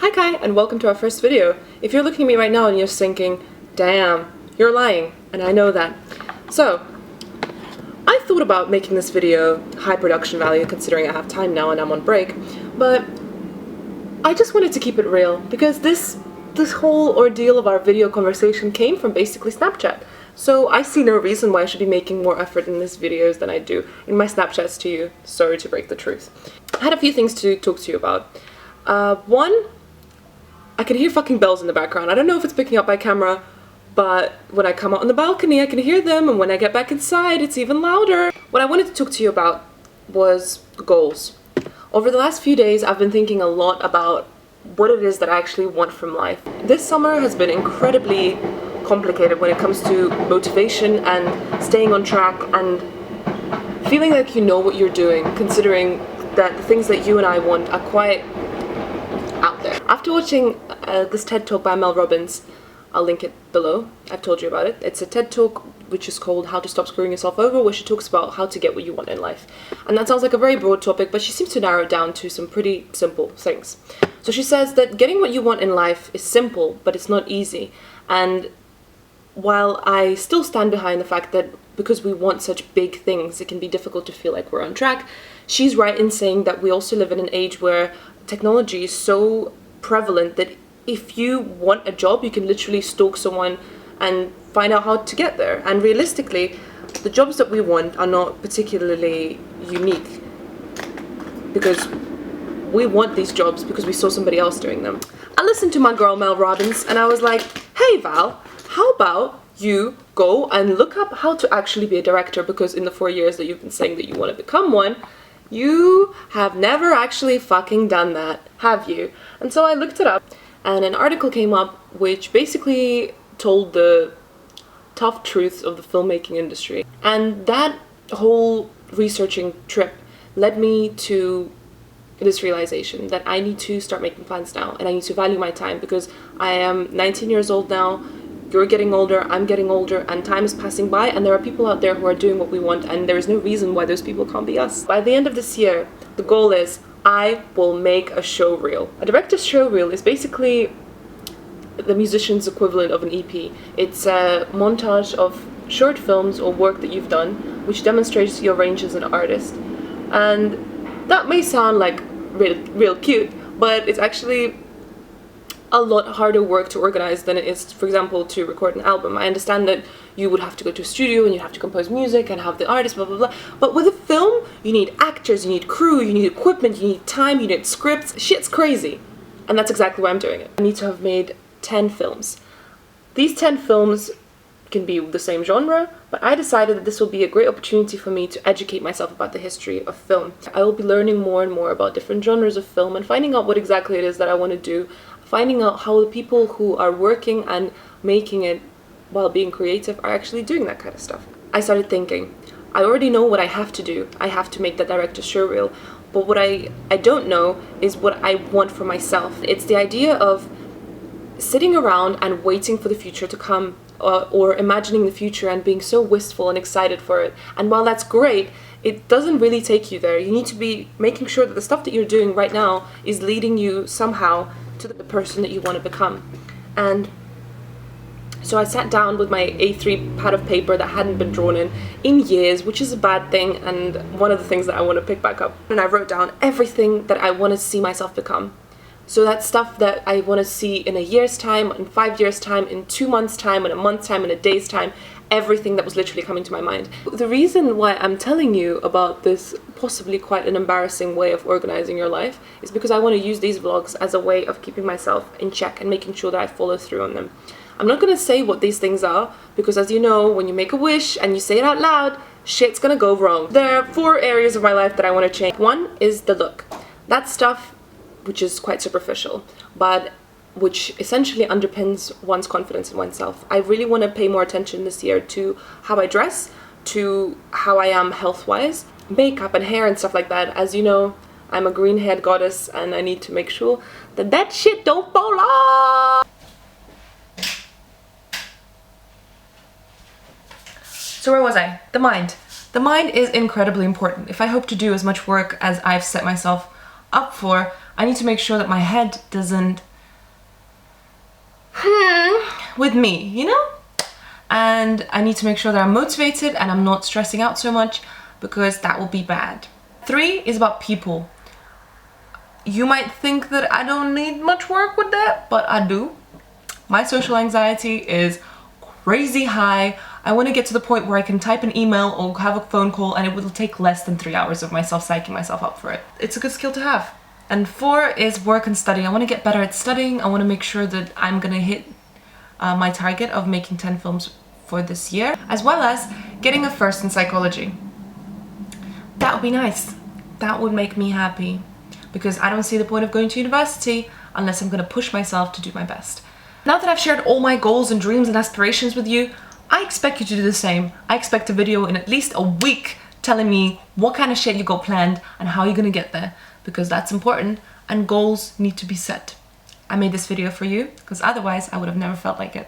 Hi Kai, and welcome to our first video. If you're looking at me right now and you're thinking, damn, you're lying, and I know that. So, I thought about making this video high production value considering I have time now and I'm on break, but I just wanted to keep it real because this whole ordeal of our video conversation came from basically Snapchat. So I see no reason why I should be making more effort in these videos than I do in my Snapchats to you. Sorry to break the truth. I had a few things to talk to you about. One, I can hear fucking bells in the background. I don't know if it's picking up by camera, but when I come out on the balcony I can hear them, and when I get back inside it's even louder. What I wanted to talk to you about was goals. Over the last few days I've been thinking a lot about what it is that I actually want from life. This summer has been incredibly complicated when it comes to motivation and staying on track and feeling like you know what you're doing, considering that the things that you and I want are quite out there. After watching this TED Talk by Mel Robbins, I'll link it below, I've told you about it. It's a TED Talk which is called How to Stop Screwing Yourself Over, where she talks about how to get what you want in life. And that sounds like a very broad topic, but she seems to narrow it down to some pretty simple things. So she says that getting what you want in life is simple, but it's not easy. And while I still stand behind the fact that because we want such big things, it can be difficult to feel like we're on track, she's right in saying that we also live in an age where technology is so prevalent that if you want a job, you can literally stalk someone and find out how to get there. And realistically, the jobs that we want are not particularly unique because we want these jobs because we saw somebody else doing them. I listened to my girl Mel Robbins and I was like, hey Val, how about you go and look up how to actually be a director, because in the 4 years that you've been saying that you want to become one, you have never actually fucking done that, have you? And so I looked it up and an article came up which basically told the tough truths of the filmmaking industry. And that whole researching trip led me to this realization that I need to start making plans now and I need to value my time, because I am 19 years old now, you're getting older, I'm getting older, and time is passing by, and there are people out there who are doing what we want, and there is no reason why those people can't be us. By the end of this year, the goal is I will make a show reel. A director's show reel is basically the musician's equivalent of an EP. It's a montage of short films or work that you've done which demonstrates your range as an artist. And that may sound like real cute, but it's actually a lot harder work to organize than it is, for example, to record an album. I understand that you would have to go to a studio and you have to compose music and have the artist, blah blah blah, but with a film you need actors, you need crew, you need equipment, you need time, you need scripts. Shit's crazy. And that's exactly why I'm doing it. I need to have made 10 films. These 10 films can be the same genre, but I decided that this will be a great opportunity for me to educate myself about the history of film. I will be learning more and more about different genres of film and finding out what exactly it is that I want to do, finding out how the people who are working and making it while being creative are actually doing that kind of stuff. I started thinking, I already know what I have to do. I have to make the director's show reel, but what I don't know is what I want for myself. It's the idea of sitting around and waiting for the future to come, or imagining the future and being so wistful and excited for it. And while that's great, it doesn't really take you there. You need to be making sure that the stuff that you're doing right now is leading you somehow to the person that you want to become. And so I sat down with my A3 pad of paper that hadn't been drawn in years, which is a bad thing, and one of the things that I want to pick back up. And I wrote down everything that I want to see myself become. So that's stuff that I want to see in a year's time, in 5 years' time, in 2 months' time, in a month's time, in a day's time, everything that was literally coming to my mind. The reason why I'm telling you about this possibly quite an embarrassing way of organizing your life is because I want to use these vlogs as a way of keeping myself in check and making sure that I follow through on them. I'm not going to say what these things are, because as you know, when you make a wish and you say it out loud, shit's gonna go wrong. There are 4 areas of my life that I want to change. One is the look. That stuff which is quite superficial, but which essentially underpins one's confidence in oneself. I really want to pay more attention this year to how I dress, to how I am health-wise, makeup and hair and stuff like that. As you know, I'm a green-haired goddess and I need to make sure that that shit don't fall off. So where was I? The mind. The mind is incredibly important. If I hope to do as much work as I've set myself up for, I need to make sure that my head doesn't with me, you know? And I need to make sure that I'm motivated and I'm not stressing out so much, because that will be bad. 3 is about people. You might think that I don't need much work with that, but I do. My social anxiety is crazy high. I want to get to the point where I can type an email or have a phone call and it will take less than 3 hours of myself psyching myself up for it. It's a good skill to have. And 4 is work and study. I want to get better at studying. I want to make sure that I'm gonna hit my target of making 10 films for this year, as well as getting a first in psychology. That would be nice. That would make me happy, because I don't see the point of going to university unless I'm gonna push myself to do my best. Now that I've shared all my goals and dreams and aspirations with you, I expect you to do the same. I expect a video in at least a week telling me what kind of shit you got planned and how you're gonna get there, because that's important and goals need to be set. I made this video for you because otherwise I would have never felt like it.